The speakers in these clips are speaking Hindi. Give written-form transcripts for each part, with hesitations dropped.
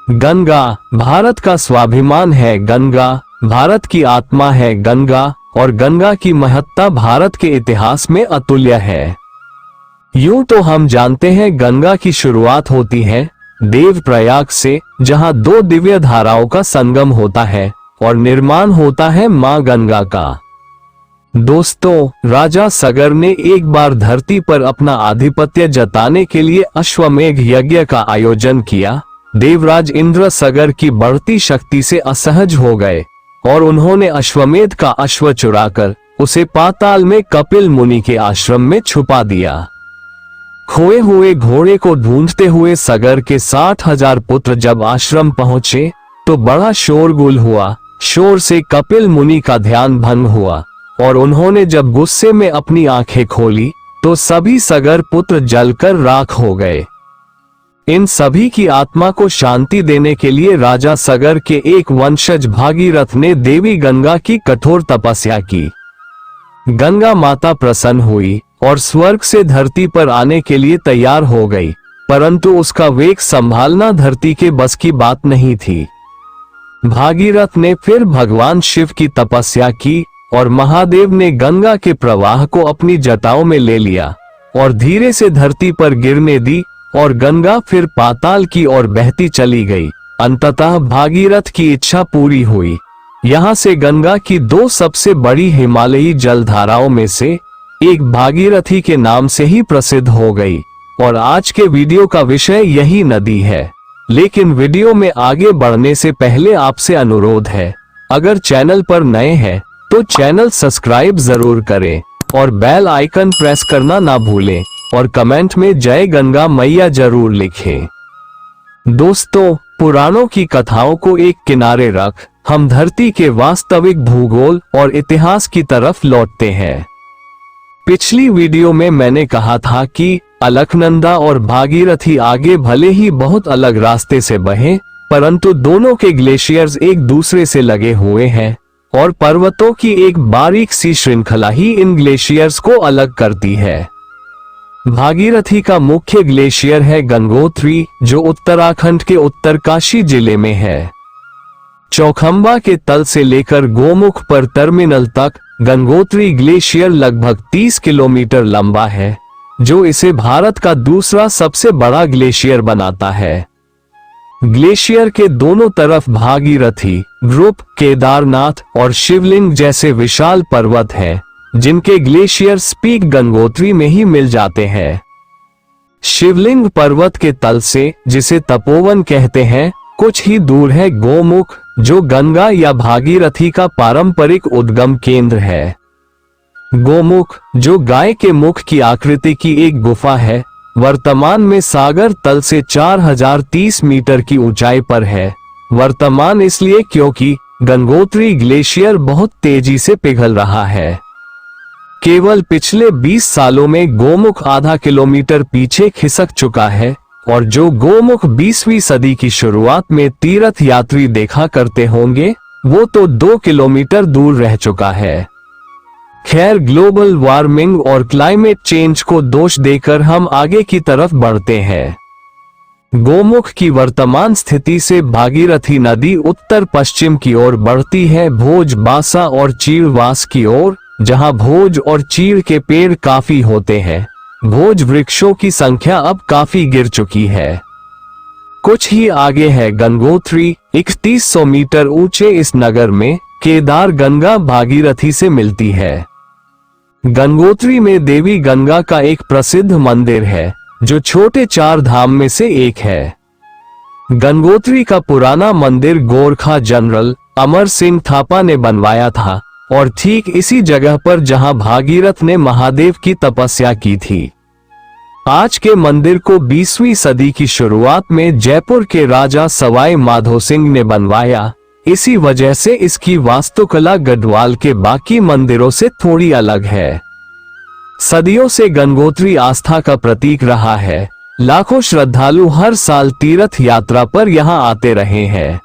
गंगा भारत का स्वाभिमान है। गंगा भारत की आत्मा है। गंगा और गंगा की महत्ता भारत के इतिहास में अतुल्य है। यूं तो हम जानते हैं गंगा की शुरुआत होती है देवप्रयाग से, जहां दो दिव्य धाराओं का संगम होता है और निर्माण होता है मां गंगा का। दोस्तों, राजा सगर ने एक बार धरती पर अपना आधिपत्य जताने के लिए अश्वमेघ यज्ञ का आयोजन किया। देवराज इंद्र सगर की बढ़ती शक्ति से असहज हो गए और उन्होंने अश्वमेध का अश्व चुराकर उसे पाताल में कपिल मुनि के आश्रम में छुपा दिया। खोए हुए घोड़े को ढूंढते हुए सगर के 60,000 पुत्र जब आश्रम पहुंचे तो बड़ा शोरगुल हुआ। शोर से कपिल मुनि का ध्यान भंग हुआ और उन्होंने जब गुस्से में अपनी आंखें खोली तो सभी सगर पुत्र जलकर राख हो गए। इन सभी की आत्मा को शांति देने के लिए राजा सगर के एक वंशज भागीरथ ने देवी गंगा की कठोर तपस्या की। गंगा माता प्रसन्न हुई और स्वर्ग से धरती पर आने के लिए तैयार हो गई, परंतु उसका वेग संभालना धरती के बस की बात नहीं थी। भागीरथ ने फिर भगवान शिव की तपस्या की और महादेव ने गंगा के प्रवाह को अपनी जटाओं में ले लिया और धीरे से धरती पर गिरने दी और गंगा फिर पाताल की ओर बहती चली गई। अंततः भागीरथ की इच्छा पूरी हुई। यहाँ से गंगा की दो सबसे बड़ी हिमालयी जलधाराओं में से एक भागीरथी के नाम से ही प्रसिद्ध हो गई और आज के वीडियो का विषय यही नदी है। लेकिन वीडियो में आगे बढ़ने से पहले आपसे अनुरोध है, अगर चैनल पर नए हैं तो चैनल सब्सक्राइब जरूर करें और बेल आइकन प्रेस करना ना भूलें और कमेंट में जय गंगा मैया जरूर लिखें। दोस्तों, पुराणों की कथाओं को एक किनारे रख हम धरती के वास्तविक भूगोल और इतिहास की तरफ लौटते हैं। पिछली वीडियो में मैंने कहा था कि अलकनंदा और भागीरथी आगे भले ही बहुत अलग रास्ते से बहे, परंतु दोनों के ग्लेशियर्स एक दूसरे से लगे हुए हैं और पर्वतों की एक बारीक सी श्रृंखला ही इन ग्लेशियर्स को अलग करती है। भागीरथी का मुख्य ग्लेशियर है गंगोत्री, जो उत्तराखंड के उत्तरकाशी जिले में है। चौखंबा के तल से लेकर गोमुख पर टर्मिनल तक गंगोत्री ग्लेशियर लगभग 30 किलोमीटर लंबा है, जो इसे भारत का दूसरा सबसे बड़ा ग्लेशियर बनाता है। ग्लेशियर के दोनों तरफ भागीरथी, ग्रुप, केदारनाथ और शिवलिंग जैसे विशाल पर्वत हैं, जिनके ग्लेशियर पीक गंगोत्री में ही मिल जाते हैं। शिवलिंग पर्वत के तल से, जिसे तपोवन कहते हैं, कुछ ही दूर है गोमुख, जो गंगा या भागीरथी का पारंपरिक उद्गम केंद्र है। गोमुख, जो गाय के मुख की आकृति की एक गुफा है, वर्तमान में सागर तल से 4030 मीटर की ऊंचाई पर है। वर्तमान इसलिए क्योंकि गंगोत्री ग्लेशियर बहुत तेजी से पिघल रहा है। केवल पिछले 20 सालों में गोमुख आधा किलोमीटर पीछे खिसक चुका है और जो गोमुख 20वीं सदी की शुरुआत में तीर्थ यात्री देखा करते होंगे, वो तो 2 किलोमीटर दूर रह चुका है। खैर, ग्लोबल वार्मिंग और क्लाइमेट चेंज को दोष देकर हम आगे की तरफ बढ़ते हैं। गोमुख की वर्तमान स्थिति से भागीरथी नदी उत्तर पश्चिम की ओर बढ़ती है, भोज, बासा और चीड़वास की ओर, जहां भोज और चीड़ के पेड़ काफी होते हैं। भोज वृक्षों की संख्या अब काफी गिर चुकी है। कुछ ही आगे है गंगोत्री। 3100 मीटर ऊंचे इस नगर में केदार गंगा भागीरथी से मिलती है। गंगोत्री में देवी गंगा का एक प्रसिद्ध मंदिर है, जो छोटे 4 धाम में से एक है। गंगोत्री का पुराना मंदिर गोरखा जनरल अमर सिंह थापा ने बनवाया था और ठीक इसी जगह पर जहां भागीरथ ने महादेव की तपस्या की थी। आज के मंदिर को 20वीं सदी की शुरुआत में जयपुर के राजा सवाई माधो सिंह ने बनवाया। इसी वजह से इसकी वास्तुकला गढ़वाल के बाकी मंदिरों से थोड़ी अलग है। सदियों से गंगोत्री आस्था का प्रतीक रहा है। लाखों श्रद्धालु हर साल तीर्थ यात्रा पर यहां आते रहे हैं।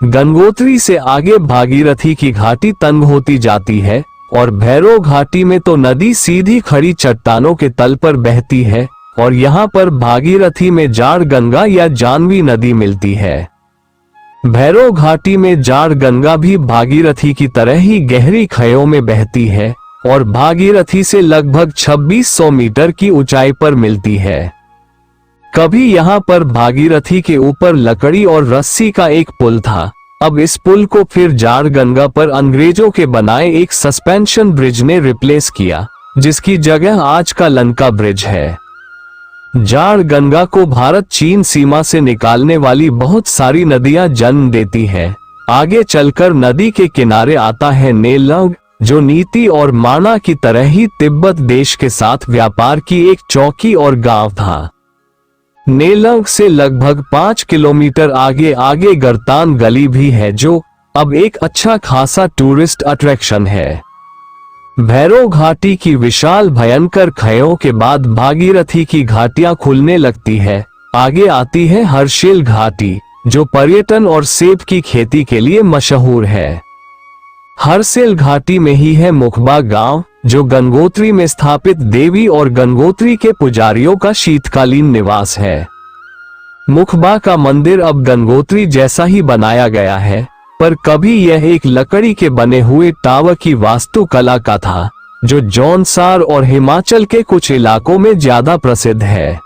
गंगोत्री से आगे भागीरथी की घाटी तंग होती जाती है और भैरव घाटी में तो नदी सीधी खड़ी चट्टानों के तल पर बहती है और यहाँ पर भागीरथी में जाड़ गंगा या जानवी नदी मिलती है। भैरव घाटी में जाड़ गंगा भी भागीरथी की तरह ही गहरी खाइयों में बहती है और भागीरथी से लगभग 2600 मीटर की ऊंचाई पर मिलती है। कभी यहाँ पर भागीरथी के ऊपर लकड़ी और रस्सी का एक पुल था। अब इस पुल को फिर जाड़ गंगा पर अंग्रेजों के बनाए एक सस्पेंशन ब्रिज ने रिप्लेस किया, जिसकी जगह आज का लंका ब्रिज है। जाड़ गंगा को भारत चीन सीमा से निकालने वाली बहुत सारी नदियां जन्म देती हैं। आगे चलकर नदी के किनारे आता है नेलंग, जो नीति और माणा की तरह ही तिब्बत देश के साथ व्यापार की एक चौकी और गांव था। नेलंग से लगभग 5 किलोमीटर आगे गरतान गली भी है, जो अब एक अच्छा खासा टूरिस्ट अट्रैक्शन है। भैरव घाटी की विशाल भयंकर खाइयों के बाद भागीरथी की घाटियां खुलने लगती है। आगे आती है हर्षिल घाटी, जो पर्यटन और सेब की खेती के लिए मशहूर है। हर्षिल घाटी में ही है मुखबा गांव, जो गंगोत्री में स्थापित देवी और गंगोत्री के पुजारियों का शीतकालीन निवास है। मुखबा का मंदिर अब गंगोत्री जैसा ही बनाया गया है, पर कभी यह एक लकड़ी के बने हुए टावर की वास्तुकला का था, जो जौनसार और हिमाचल के कुछ इलाकों में ज्यादा प्रसिद्ध है।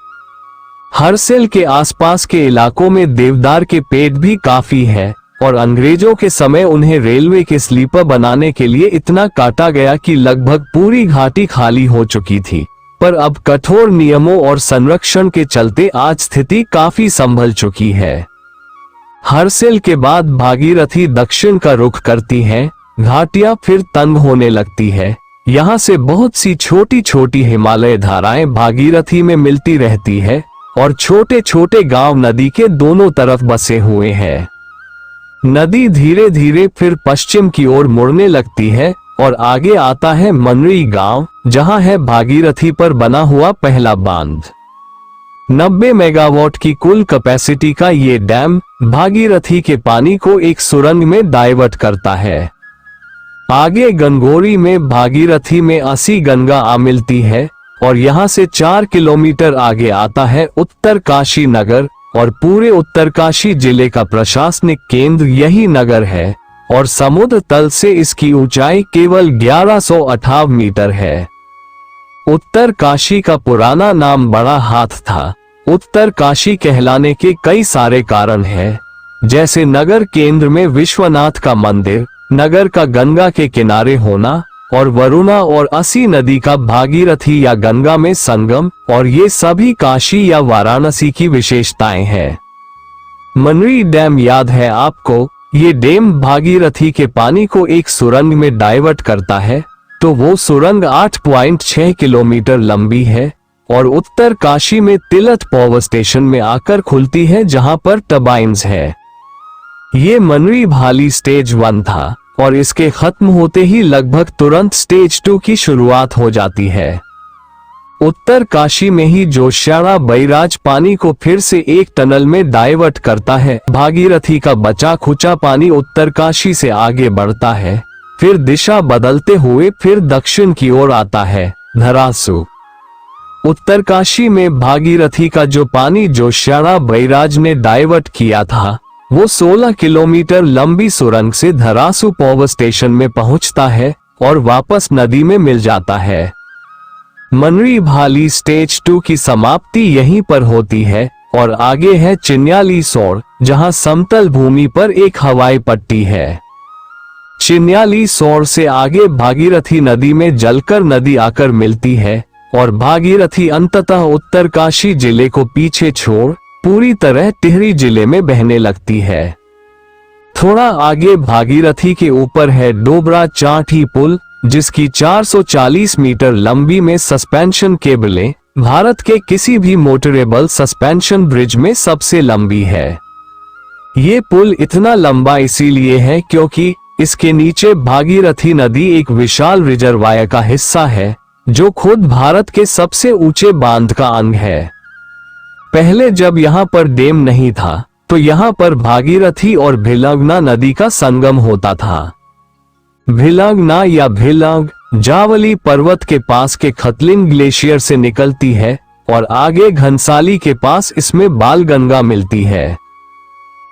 हर्षिल के आसपास के इलाकों में देवदार के पेड़ भी काफी है और अंग्रेजों के समय उन्हें रेलवे के स्लीपर बनाने के लिए इतना काटा गया कि लगभग पूरी घाटी खाली हो चुकी थी। पर अब कठोर नियमों और संरक्षण के चलते आज स्थिति काफी संभल चुकी है। हर्षिल के बाद भागीरथी दक्षिण का रुख करती है। घाटियां फिर तंग होने लगती है। यहाँ से बहुत सी छोटी छोटी हिमालय धाराएं भागीरथी में मिलती रहती है और छोटे छोटे गांव नदी के दोनों तरफ बसे हुए हैं। नदी धीरे धीरे फिर पश्चिम की ओर मुड़ने लगती है और आगे आता है मनरी गांव, जहां है भागीरथी पर बना हुआ पहला बांध। 90 मेगावाट की कुल कैपेसिटी का ये डैम भागीरथी के पानी को एक सुरंग में डाइवर्ट करता है। आगे गंगोरी में भागीरथी में 80 गंगा आ मिलती है और यहाँ से 4 किलोमीटर आगे आता है उत्तरकाशी नगर और पूरे उत्तरकाशी जिले का प्रशासनिक केंद्र यही नगर है और समुद्र तल से इसकी ऊंचाई केवल 1158 मीटर है। उत्तरकाशी का पुराना नाम बड़ा हाथ था। उत्तरकाशी कहलाने के कई सारे कारण हैं, जैसे नगर केंद्र में विश्वनाथ का मंदिर, नगर का गंगा के किनारे होना और वरुणा और असी नदी का भागीरथी या गंगा में संगम, और ये सभी काशी या वाराणसी की विशेषताएं हैं। मनरी डैम याद है आपको? ये डैम भागीरथी के पानी को एक सुरंग में डाइवर्ट करता है, तो वो सुरंग 8.6 किलोमीटर लंबी है और उत्तर काशी में तिलत पावर स्टेशन में आकर खुलती है, जहां पर टर्बाइन्स है। ये मनरी भाली स्टेज 1 था और इसके खत्म होते ही लगभग तुरंत स्टेज 2 की शुरुआत हो जाती है। उत्तर काशी में ही जोशियाड़ा बैराज पानी को फिर से एक टनल में डाइवर्ट करता है। भागीरथी का बचा खुचा पानी उत्तर काशी से आगे बढ़ता है, फिर दिशा बदलते हुए फिर दक्षिण की ओर आता है, धरासू। उत्तरकाशी में भागीरथी का जो पानी जोशियाड़ा बैराज ने डाइवर्ट किया था, वो 16 किलोमीटर लंबी सुरंग से धरासू पावर स्टेशन में पहुंचता है और वापस नदी में मिल जाता है। मनरी भाली स्टेज 2 की समाप्ति यहीं पर होती है और आगे है चिन्याली सोर, जहां समतल भूमि पर एक हवाई पट्टी है। चिन्याली सोर से आगे भागीरथी नदी में जलकर नदी आकर मिलती है और भागीरथी अंततः उत्तरकाशी जिले को पीछे छोड़ पूरी तरह टिहरी जिले में बहने लगती है। थोड़ा आगे भागीरथी के ऊपर है डोबरा चाठी पुल, जिसकी 440 मीटर लंबी में सस्पेंशन केबलें भारत के किसी भी मोटरेबल सस्पेंशन ब्रिज में सबसे लंबी है। ये पुल इतना लंबा इसीलिए है क्योंकि इसके नीचे भागीरथी नदी एक विशाल रिजर्वायर का हिस्सा है, जो खुद भारत के सबसे ऊंचे बांध का अंग है। पहले जब यहाँ पर डैम नहीं था, तो यहाँ पर भागीरथी और भिलंगना नदी का संगम होता था। भिलंगना या भिलंग जावली पर्वत के पास के खतलिंग ग्लेशियर से निकलती है और आगे घनसाली के पास इसमें बाल गंगा मिलती है।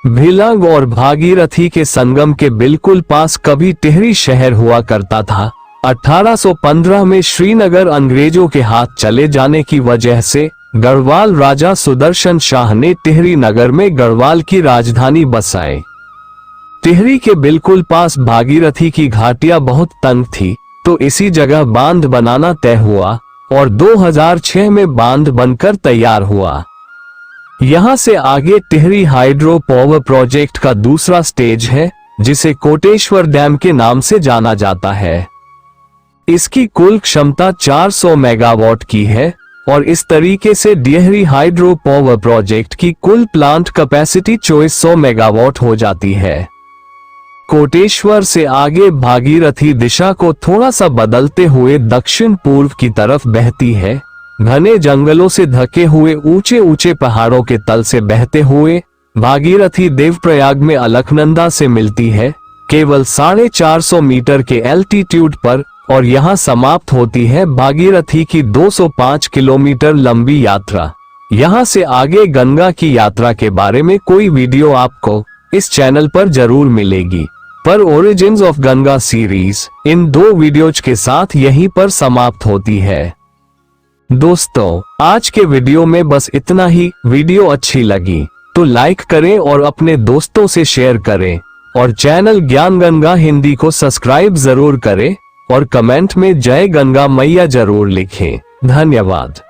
भिलंग और भागीरथी के संगम के बिल्कुल पास कभी टिहरी शहर हुआ करता था। 1815 में श्रीनगर अंग्रेजों के हाथ चले जाने की वजह से गढ़वाल राजा सुदर्शन शाह ने टिहरी नगर में गढ़वाल की राजधानी बसाई। टिहरी के बिल्कुल पास भागीरथी की घाटियां बहुत तंग थी, तो इसी जगह बांध बनाना तय हुआ और 2006 में बांध बनकर तैयार हुआ। यहां से आगे टिहरी हाइड्रो पावर प्रोजेक्ट का दूसरा स्टेज है, जिसे कोटेश्वर डैम के नाम से जाना जाता है। इसकी कुल क्षमता 400 मेगावाट की है और इस तरीके से टिहरी हाइड्रो पावर प्रोजेक्ट की कुल प्लांट कैपेसिटी 2400 मेगावाट हो जाती है। कोटेश्वर से आगे भागीरथी दिशा को थोड़ा सा बदलते हुए दक्षिण पूर्व की तरफ बहती है। घने जंगलों से ढके हुए ऊंचे ऊंचे पहाड़ों के तल से बहते हुए भागीरथी देवप्रयाग में अलकनंदा से मिलती है, केवल 450 मीटर के एल्टीट्यूड पर, और यहां समाप्त होती है भागीरथी की 205 किलोमीटर लंबी यात्रा। यहां से आगे गंगा की यात्रा के बारे में कोई वीडियो आपको इस चैनल पर जरूर मिलेगी, पर origins of Ganga series in 2 videos के साथ यहीं पर समाप्त होती है। दोस्तों, आज के वीडियो में बस इतना ही। वीडियो अच्छी लगी तो लाइक करें और अपने दोस्तों से शेयर करें, और चैनल ज्ञान गंगा हिंदी को सब्सक्राइब जरूर करें और कमेंट में जय गंगा मैया जरूर लिखें। धन्यवाद।